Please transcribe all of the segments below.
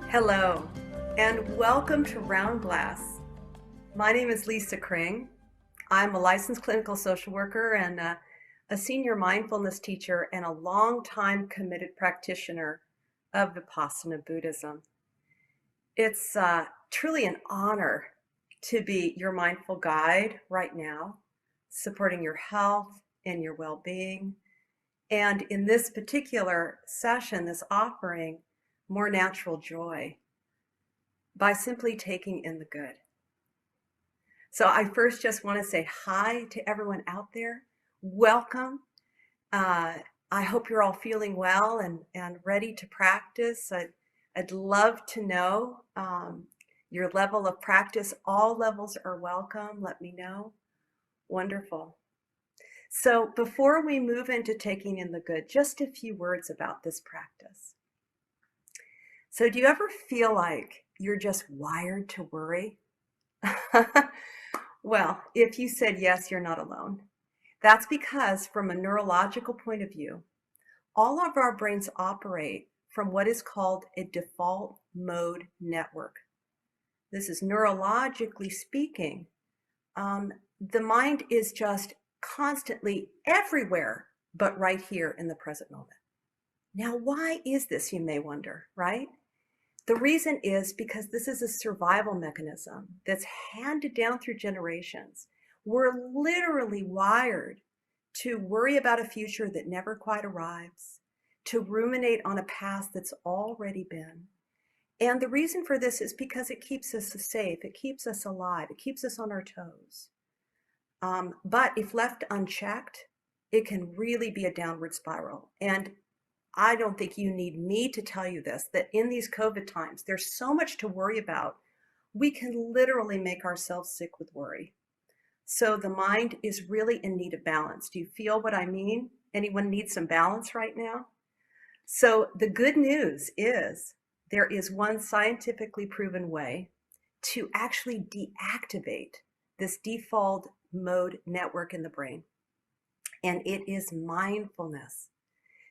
Hello, and welcome to Round Glass. My name is Lisa Kring. I'm a licensed clinical social worker and a senior mindfulness teacher and a longtime committed practitioner of Vipassana Buddhism. It's truly an honor to be your mindful guide right now, supporting your health and your well-being. And in this particular session, this offering, more natural joy by simply taking in the good. So I first just want to say hi to everyone out there. Welcome. I hope you're all feeling well and ready to practice. I'd love to know your level of practice. All levels are welcome. Let me know. Wonderful. So before we move into taking in the good, just a few words about this practice. So do you ever feel like you're just wired to worry? Well, if you said yes, you're not alone. That's because from a neurological point of view, all of our brains operate from what is called a default mode network. This is neurologically speaking. The mind is just constantly everywhere, but right here in the present moment. Now, why is this, you may wonder, right? The reason is because this is a survival mechanism that's handed down through generations. We're literally wired to worry about a future that never quite arrives, to ruminate on a past that's already been. And the reason for this is because it keeps us safe, it keeps us alive, it keeps us on our toes. But if left unchecked, it can really be a downward spiral. And I don't think you need me to tell you this, that in these COVID times, there's so much to worry about. We can literally make ourselves sick with worry. So the mind is really in need of balance. Do you feel what I mean? Anyone need some balance right now? So the good news is there is one scientifically proven way to actually deactivate this default mode network in the brain. And it is mindfulness.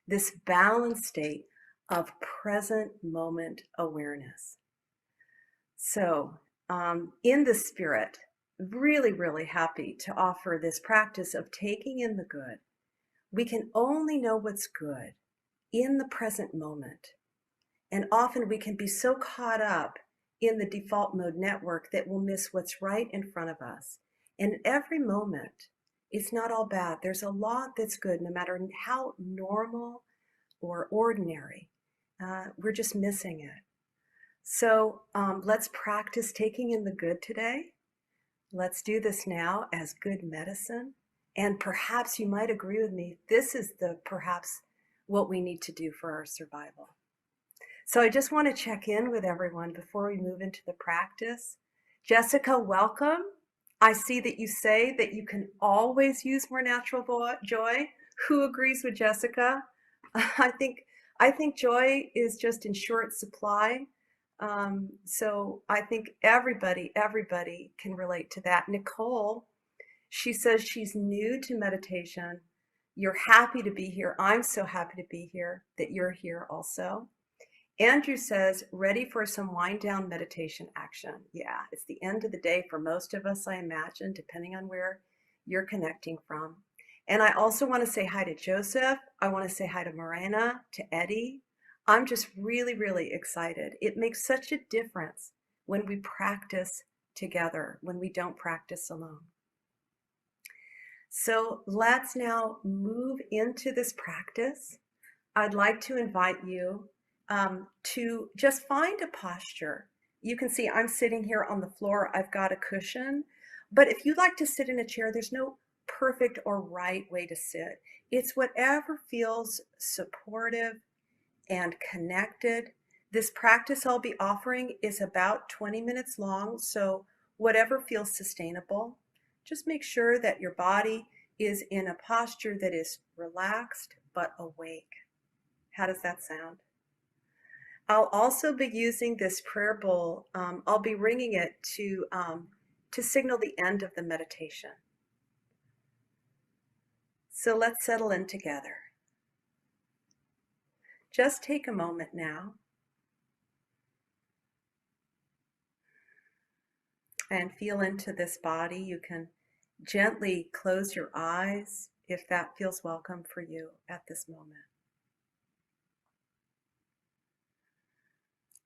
This balanced state of present moment awareness. So in the spirit, really, really happy to offer this practice of taking in the good. We can only know what's good in the present moment. And often we can be so caught up in the default mode network that we'll miss what's right in front of us. And every moment, it's not all bad. There's a lot that's good, no matter how normal or ordinary. We're just missing it. So let's practice taking in the good today. Let's do this now as good medicine. And perhaps you might agree with me, this is perhaps what we need to do for our survival. So I just want to check in with everyone before we move into the practice. Jessica, welcome. I see that you say that you can always use more natural joy. Who agrees with Jessica? I think joy is just in short supply. So I think everybody can relate to that. Nicole, she says she's new to meditation. You're happy to be here. I'm so happy to be here, that you're here also. Andrew says, ready for some wind down meditation action. Yeah, it's the end of the day for most of us, I imagine, depending on where you're connecting from. And I also want to say hi to Joseph. I want to say hi to Morena, to Eddie. I'm just really, really excited. It makes such a difference when we practice together, when we don't practice alone. So let's now move into this practice. I'd like to invite you to just find a posture. You can see I'm sitting here on the floor. I've got a cushion. But if you'd like to sit in a chair, there's no perfect or right way to sit. It's whatever feels supportive and connected. This practice I'll be offering is about 20 minutes long, so whatever feels sustainable. Just make sure that your body is in a posture that is relaxed but awake. How does that sound? I'll also be using this prayer bowl. I'll be ringing it to signal the end of the meditation. So let's settle in together. Just take a moment now and feel into this body. You can gently close your eyes if that feels welcome for you at this moment.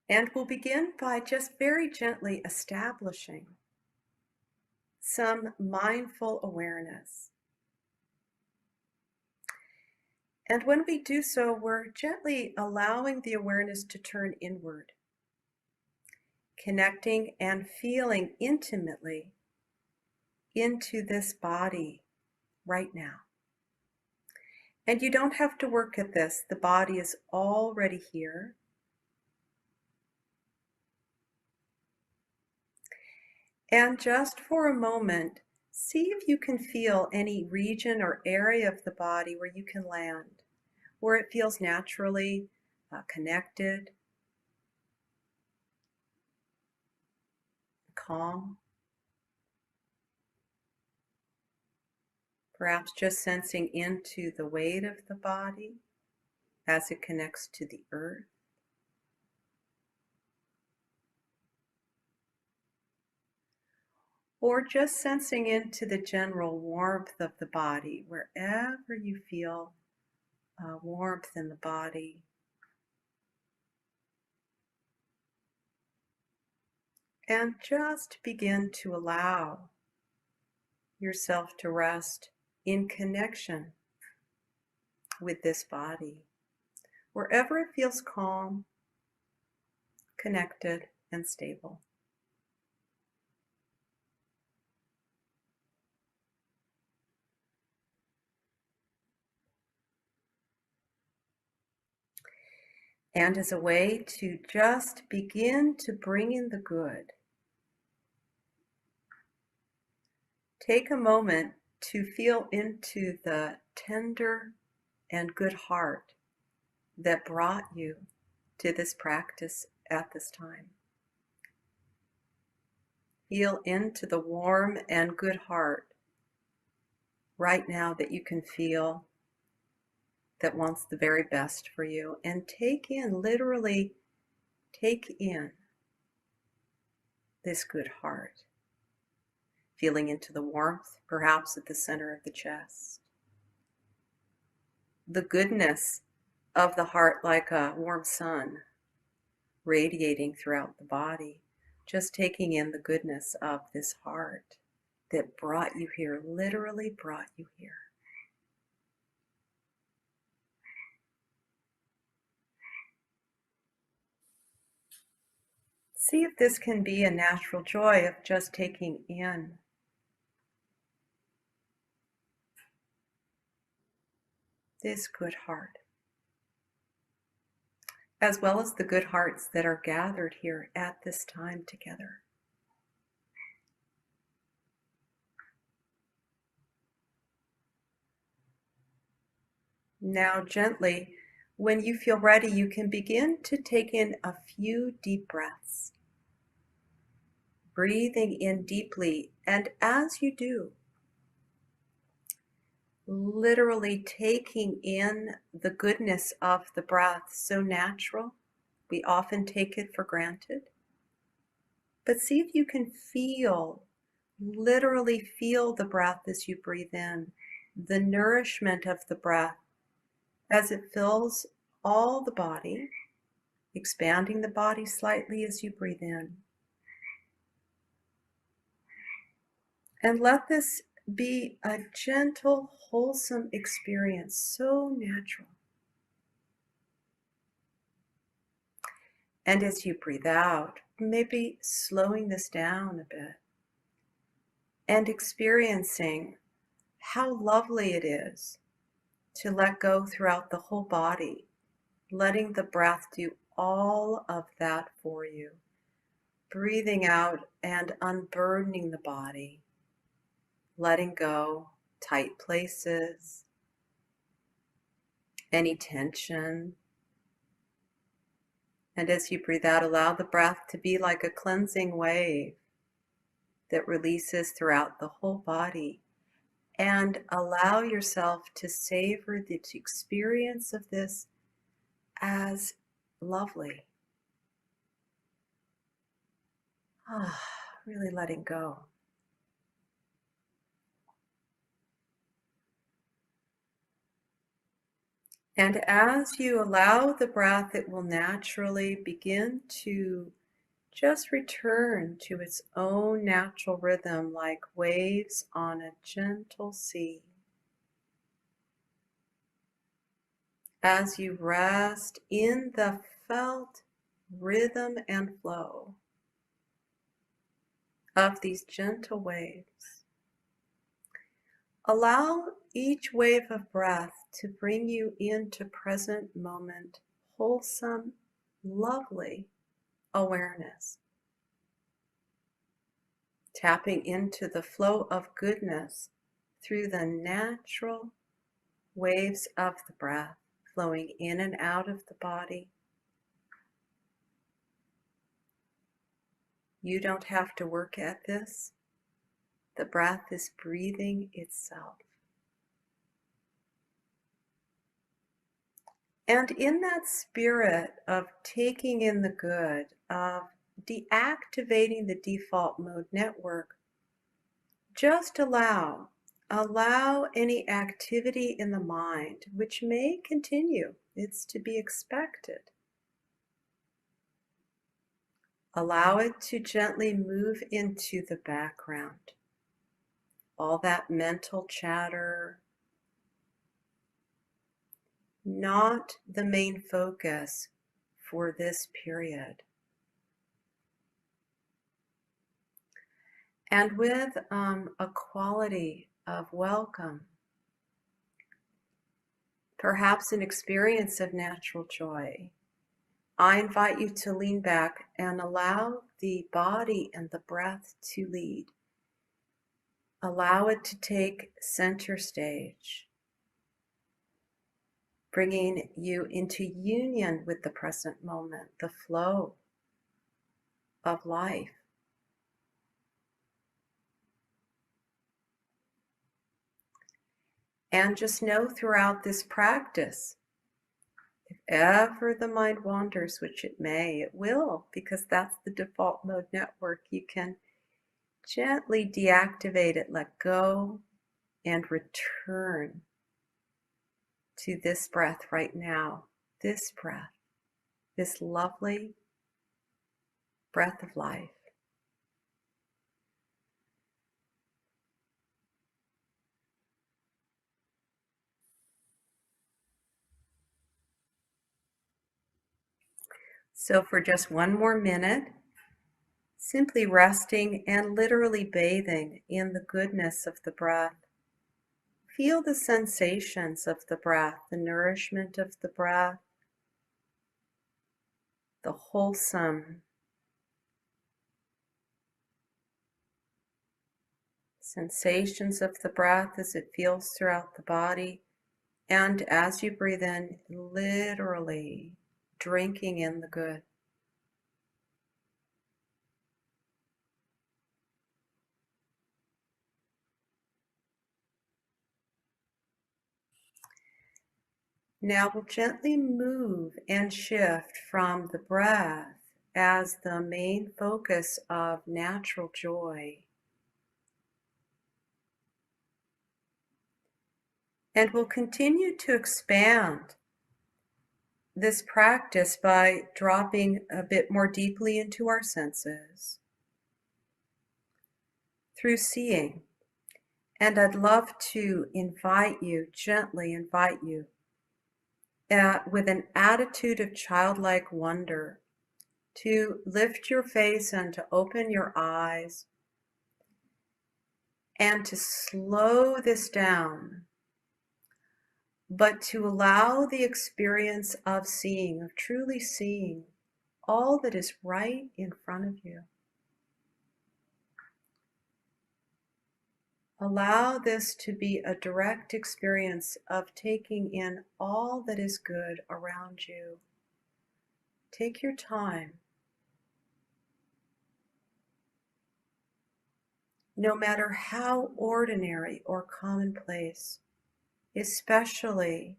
And we'll begin by just very gently establishing some mindful awareness. And when we do so, we're gently allowing the awareness to turn inward, connecting and feeling intimately into this body right now. And you don't have to work at this. The body is already here. And just for a moment, see if you can feel any region or area of the body where you can land, where it feels naturally connected, calm. Perhaps just sensing into the weight of the body as it connects to the earth. Or just sensing into the general warmth of the body, wherever you feel warmth in the body. And just begin to allow yourself to rest in connection with this body, wherever it feels calm, connected, and stable. And as a way to just begin to bring in the good, take a moment to feel into the tender and good heart that brought you to this practice at this time. Feel into the warm and good heart right now that you can feel, that wants the very best for you, and take in, literally take in this good heart. Feeling into the warmth, perhaps at the center of the chest. The goodness of the heart like a warm sun radiating throughout the body. Just taking in the goodness of this heart that brought you here, literally brought you here. See if this can be a natural joy of just taking in this good heart, as well as the good hearts that are gathered here at this time together. Now gently, when you feel ready, you can begin to take in a few deep breaths. Breathing in deeply, and as you do, literally taking in the goodness of the breath, so natural. We often take it for granted. But see if you can feel, literally feel the breath as you breathe in, the nourishment of the breath as it fills all the body, expanding the body slightly as you breathe in. And let this be a gentle, wholesome experience, so natural. And as you breathe out, maybe slowing this down a bit and experiencing how lovely it is to let go throughout the whole body, letting the breath do all of that for you. Breathing out and unburdening the body, letting go tight places, any tension. And as you breathe out, allow the breath to be like a cleansing wave that releases throughout the whole body. And allow yourself to savor the experience of this as lovely. really letting go. And as you allow the breath, it will naturally begin to just return to its own natural rhythm like waves on a gentle sea. As you rest in the felt rhythm and flow of these gentle waves, allow each wave of breath to bring you into present moment, wholesome, lovely awareness. Tapping into the flow of goodness through the natural waves of the breath, flowing in and out of the body. You don't have to work at this. The breath is breathing itself. And in that spirit of taking in the good, of deactivating the default mode network, just allow any activity in the mind, which may continue. It's to be expected. Allow it to gently move into the background. All that mental chatter, not the main focus for this period. And with a quality of welcome, perhaps an experience of natural joy, I invite you to lean back and allow the body and the breath to lead. Allow it to take center stage, bringing you into union with the present moment, the flow of life. And just know throughout this practice, if ever the mind wanders, which it may, it will, because that's the default mode network, you can gently deactivate it, let go, and return to this breath right now, this breath, this lovely breath of life. So for just one more minute, simply resting and literally bathing in the goodness of the breath. Feel the sensations of the breath, the nourishment of the breath, the wholesome sensations of the breath as it feels throughout the body. And as you breathe in, literally drinking in the good. Now we'll gently move and shift from the breath as the main focus of natural joy. And we'll continue to expand this practice by dropping a bit more deeply into our senses through seeing. And I'd love to gently invite you, with an attitude of childlike wonder, to lift your face and to open your eyes and to slow this down, but to allow the experience of seeing, of truly seeing all that is right in front of you. Allow this to be a direct experience of taking in all that is good around you. Take your time. No matter how ordinary or commonplace, especially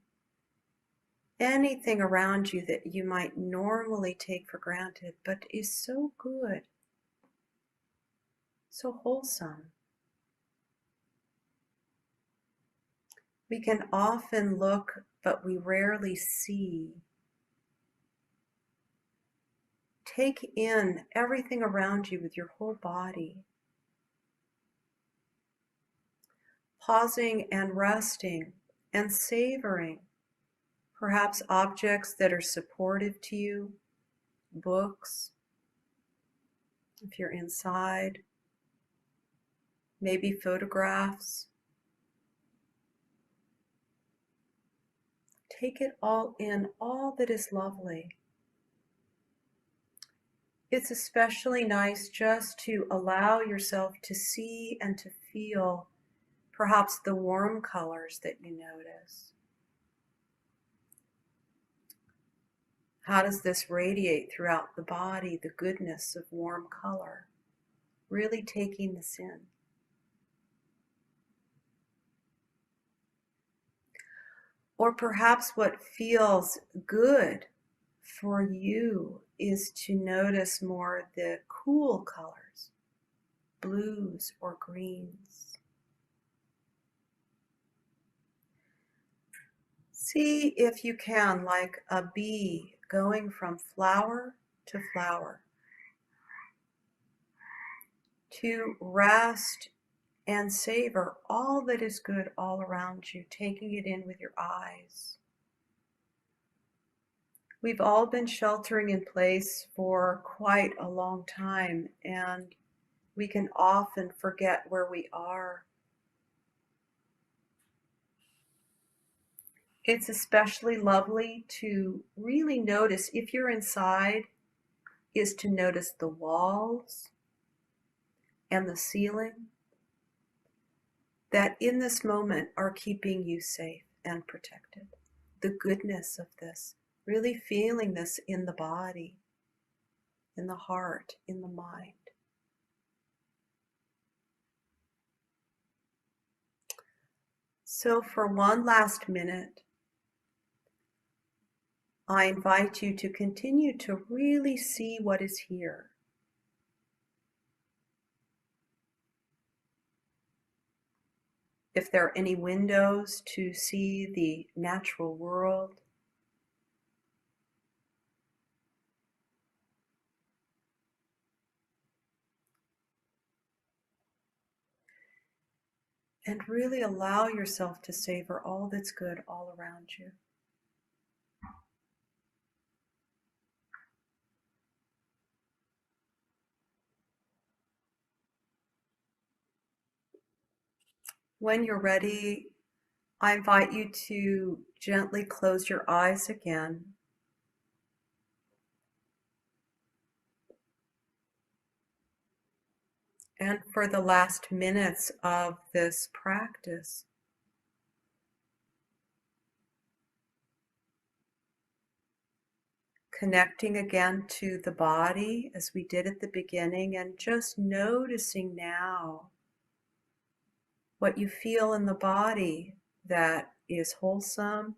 anything around you that you might normally take for granted, but is so good. so wholesome. We can often look, but we rarely see. Take in everything around you with your whole body. Pausing and resting and savoring perhaps objects that are supportive to you, books, if you're inside, maybe photographs. Take it all in, all that is lovely. It's especially nice just to allow yourself to see and to feel perhaps the warm colors that you notice. How does this radiate throughout the body, the goodness of warm color? Really taking this in. Or perhaps what feels good for you is to notice more the cool colors, blues or greens. See if you can, like a bee going from flower to flower, to rest and savor all that is good all around you, taking it in with your eyes. We've all been sheltering in place for quite a long time, and we can often forget where we are. It's especially lovely to really notice, if you're inside, is to notice the walls and the ceiling that in this moment are keeping you safe and protected. The goodness of this, really feeling this in the body, in the heart, in the mind. So for one last minute, I invite you to continue to really see what is here. If there are any windows to see the natural world, and really allow yourself to savor all that's good all around you. When you're ready, I invite you to gently close your eyes again. And for the last minutes of this practice, connecting again to the body as we did at the beginning, and just noticing now what you feel in the body that is wholesome,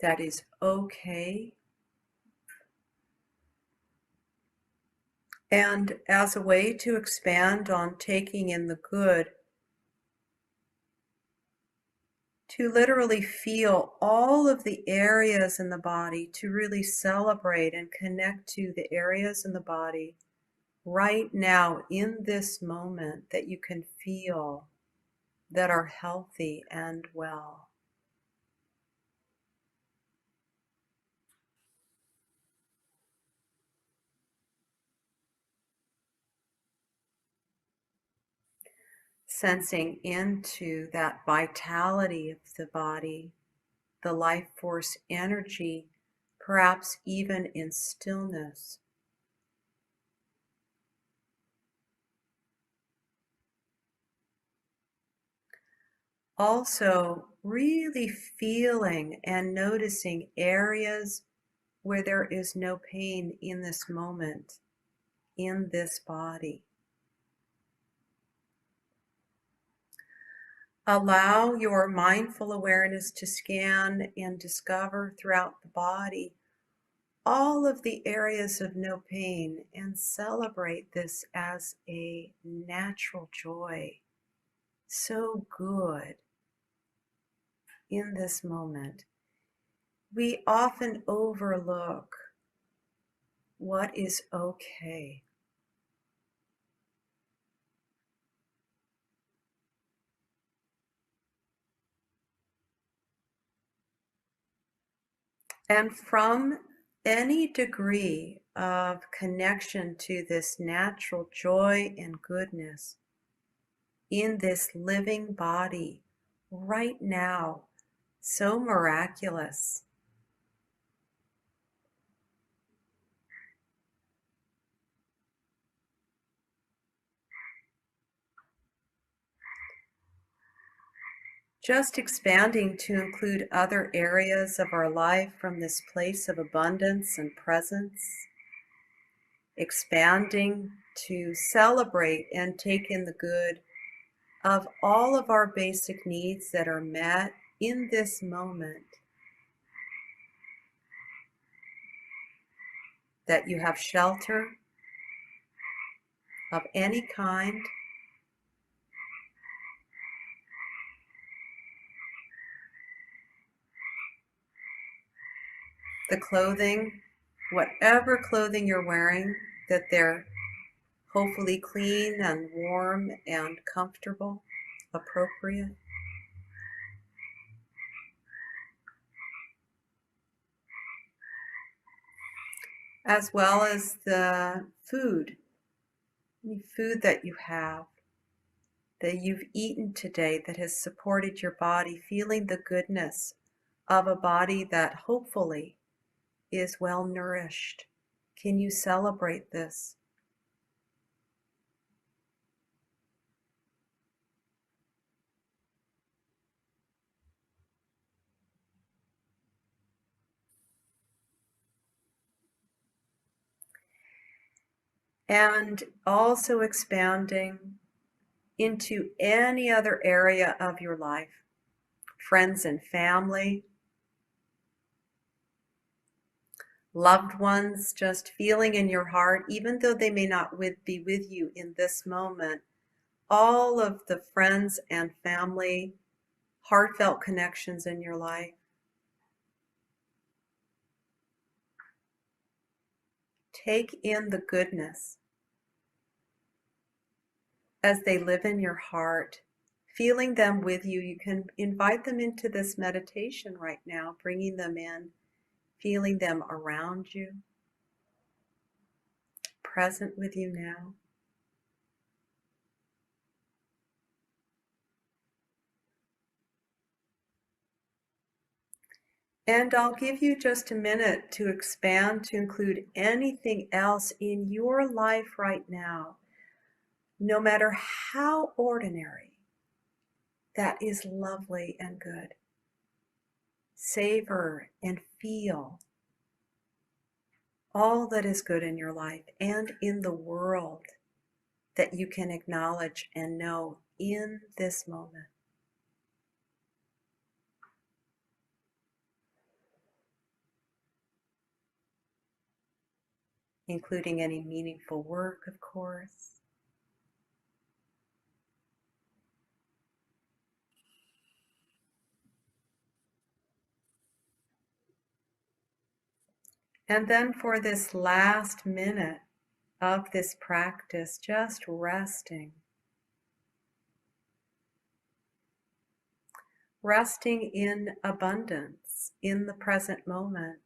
that is okay. And as a way to expand on taking in the good, to literally feel all of the areas in the body, to really celebrate and connect to the areas in the body right now in this moment that you can feel that are healthy and well. Sensing into that vitality of the body, the life force energy, perhaps even in stillness. Also, really feeling and noticing areas where there is no pain in this moment, in this body. Allow your mindful awareness to scan and discover throughout the body all of the areas of no pain and celebrate this as a natural joy. So good in this moment. We often overlook what is okay. And from any degree of connection to this natural joy and goodness in this living body right now, so miraculous. Just expanding to include other areas of our life from this place of abundance and presence, expanding to celebrate and take in the good of all of our basic needs that are met in this moment. That you have shelter of any kind, the clothing, whatever clothing you're wearing, that they're hopefully clean and warm and comfortable, appropriate. As well as the food, any food that you have, that you've eaten today that has supported your body, feeling the goodness of a body that hopefully is well nourished. Can you celebrate this? And also expanding into any other area of your life, friends and family, loved ones, just feeling in your heart, even though they may not be with you in this moment, all of the friends and family, heartfelt connections in your life. Take in the goodness as they live in your heart, feeling them with you. You can invite them into this meditation right now, bringing them in, feeling them around you, present with you now. And I'll give you just a minute to expand to include anything else in your life right now, no matter how ordinary, that is lovely and good. Savor and feel all that is good in your life and in the world that you can acknowledge and know in this moment. Including any meaningful work, of course. And then for this last minute of this practice, just resting. Resting in abundance in the present moment,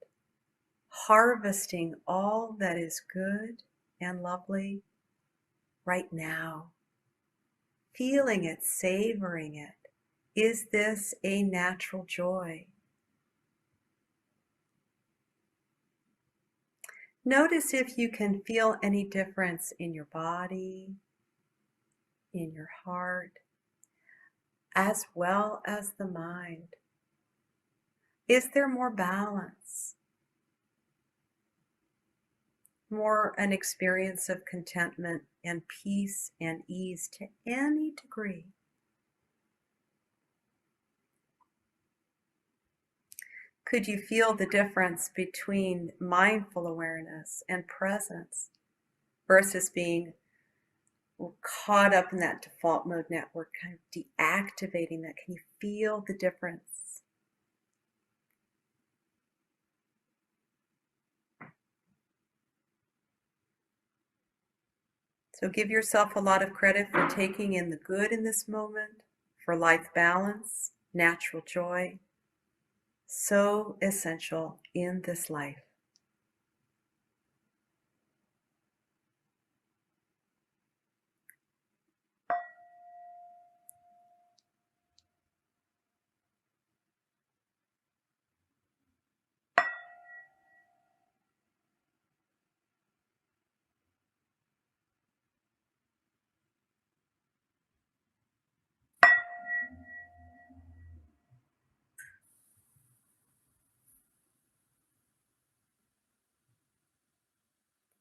harvesting all that is good and lovely right now, feeling it, savoring it. Is this a natural joy? Notice if you can feel any difference in your body, in your heart, as well as the mind. Is there more balance? More an experience of contentment and peace and ease to any degree? Could you feel the difference between mindful awareness and presence versus being caught up in that default mode network, kind of deactivating that? Can you feel the difference? So give yourself a lot of credit for taking in the good in this moment, for life balance, natural joy, so essential in this life.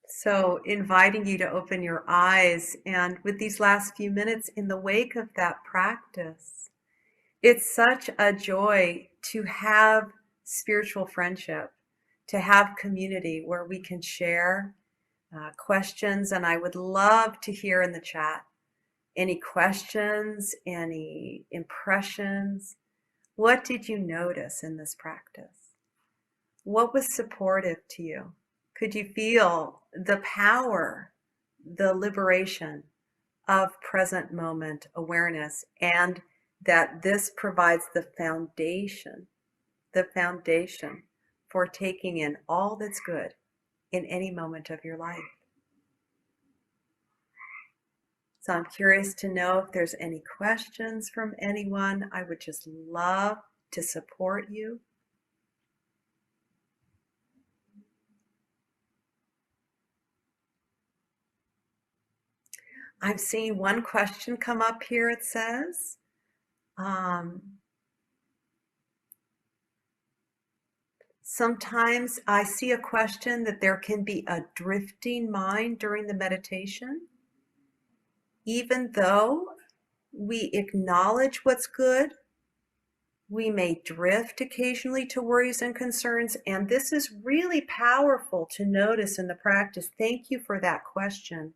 So, inviting you to open your eyes, and with these last few minutes in the wake of that practice, it's such a joy to have spiritual friendship, to have community where we can share questions. And I would love to hear in the chat any questions, any impressions. What did you notice in this practice? What was supportive to you? Could you feel the power, the liberation of present moment awareness, and that this provides the foundation for taking in all that's good in any moment of your life? So I'm curious to know if there's any questions from anyone. I would just love to support you. I'm seeing one question come up here. It says, sometimes I see a question that there can be a drifting mind during the meditation, even though we acknowledge what's good. We may drift occasionally to worries and concerns, and this is really powerful to notice in the practice. Thank you for that question.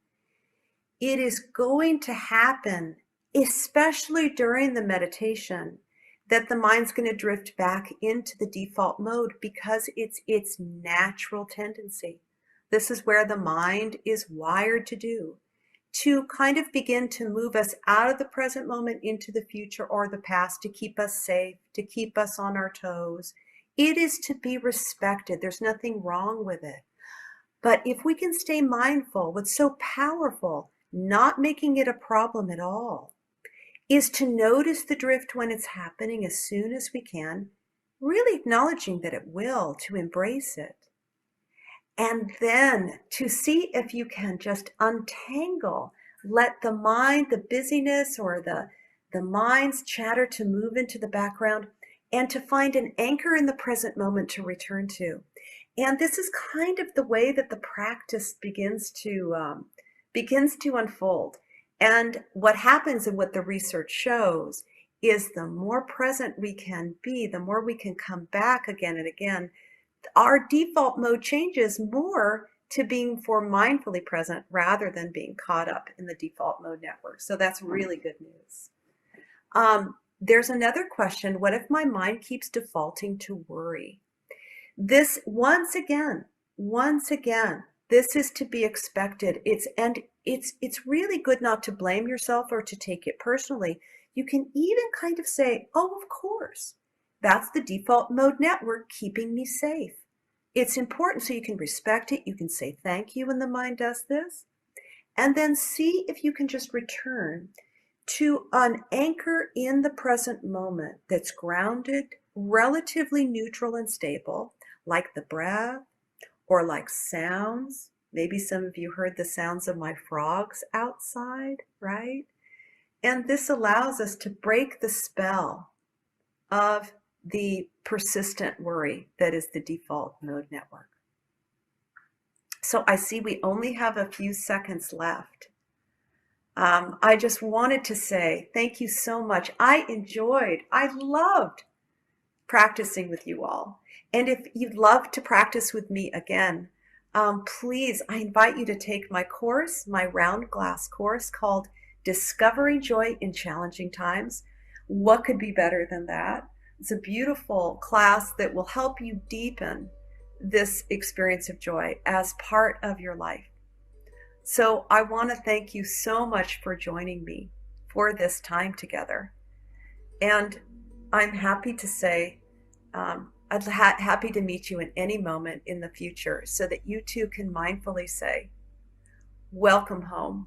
It is going to happen, especially during the meditation, that the mind's going to drift back into the default mode because it's its natural tendency. This is where the mind is wired to do, to kind of begin to move us out of the present moment into the future or the past, to keep us safe, to keep us on our toes. It is to be respected. There's nothing wrong with it. But if we can stay mindful, what's so powerful, not making it a problem at all, is to notice the drift when it's happening as soon as we can, really acknowledging that it will, to embrace it. And then to see if you can just untangle, let the mind, the busyness or the mind's chatter to move into the background, and to find an anchor in the present moment to return to. And this is kind of the way that the practice begins to unfold. And what happens and what the research shows is the more present we can be, the more we can come back again and again. Our default mode changes more to being more mindfully present rather than being caught up in the default mode network. So that's really good news. There's another question. What if my mind keeps defaulting to worry? This, once again, this is to be expected. It's really good not to blame yourself or to take it personally. You can even kind of say, oh, of course, that's the default mode network keeping me safe. It's important, so you can respect it. You can say thank you when the mind does this. And then see if you can just return to an anchor in the present moment that's grounded, relatively neutral and stable, like the breath or like sounds. Maybe some of you heard the sounds of my frogs outside, right? And this allows us to break the spell of the persistent worry that is the default mode network. So I see we only have a few seconds left. I just wanted to say thank you so much. I loved practicing with you all. And if you'd love to practice with me again, please, I invite you to take my course, my round glass course called Discovering Joy in Challenging Times. What could be better than that? It's a beautiful class that will help you deepen this experience of joy as part of your life. So I want to thank you so much for joining me for this time together. And I'm happy to say, happy to meet you in any moment in the future so that you too can mindfully say, welcome home.